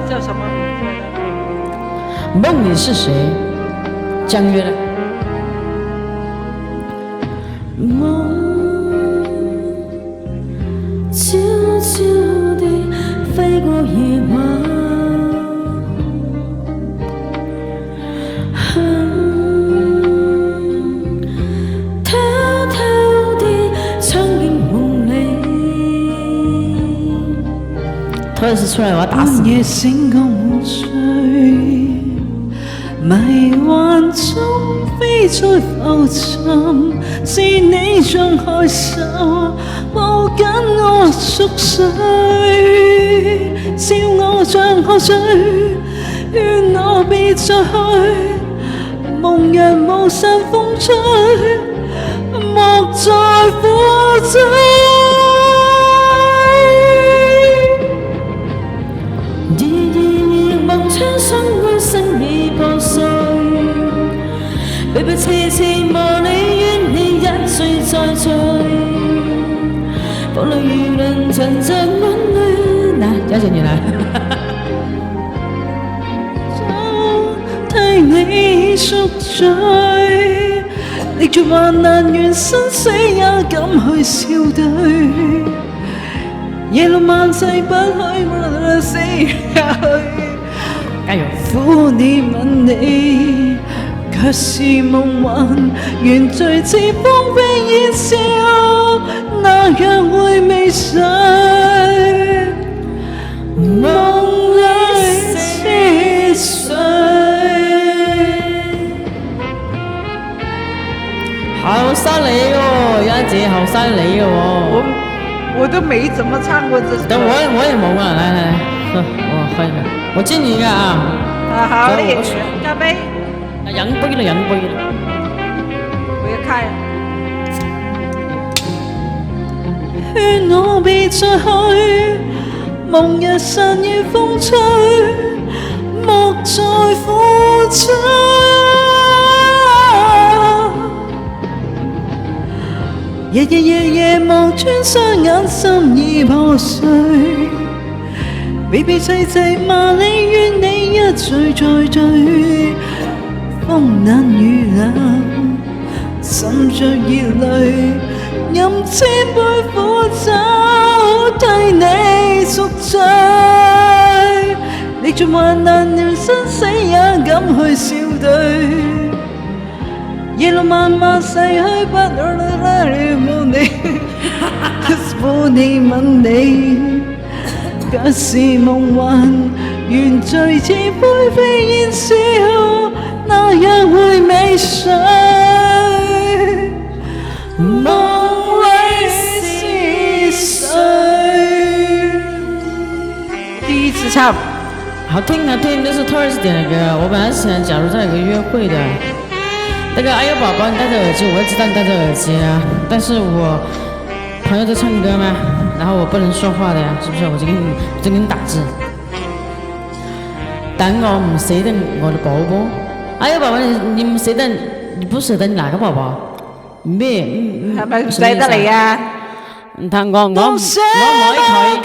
叫什么名字？梦里是谁？江月的。夢悄悄地飛過夜晚，偷偷地唱進夢裏。托爾斯出來我要打死半夜醒覺無罪，迷幻中飛在浮沉，是你像害羞，抱緊我熟睡，笑我像喝醉，勸我別再去，夢若無散風吹，莫再苦追。夢窗生灰身已破碎，悲悲切切磨你怨你一醉再醉，風裏輿論陣陣溫暖。來，小姐你來。替你贖罪，歷盡患難願生死也敢去笑對，夜路漫逝不許死下去。加油！苦你吻你，卻是夢幻，原罪似風飛煙消，那樣會未睡，夢裏似水。好犀利哦，丫姐好犀利哦。我都沒怎麼唱過這首。等我也懵了，來，喝，我喝一個，我敬你一個啊。啊好嘞，乾杯。揚杯了，揚杯了。我要開。勸我別再去，夢日散與風吹，莫再苦追。日日夜夜望穿雙眼，心已破碎，悲悲戚戚罵你怨你一醉再醉，風冷雨冷，滲着熱淚，任千杯苦酒替你贖罪，歷盡患難人生死也敢去笑對，夜路漫漫逝去不了你，苦你吻你，卻是夢幻，原罪似灰飛煙消，那樣會未睡，夢裏是誰？第一次唱，好聽好聽，這是托爾斯點的歌。我本來想假如在有個約會的，那個哎呦寶寶，你戴着耳機，我也知道你戴着耳機啊，但是我朋友在唱歌嘛，然後我不能說話的呀，是不是？我就給你打字。等我唔捨得我的寶寶，哎呦寶寶，你唔捨得，你不捨得哪個寶寶？咩？係咪唔捨得你啊？唔睇我唔愛佢。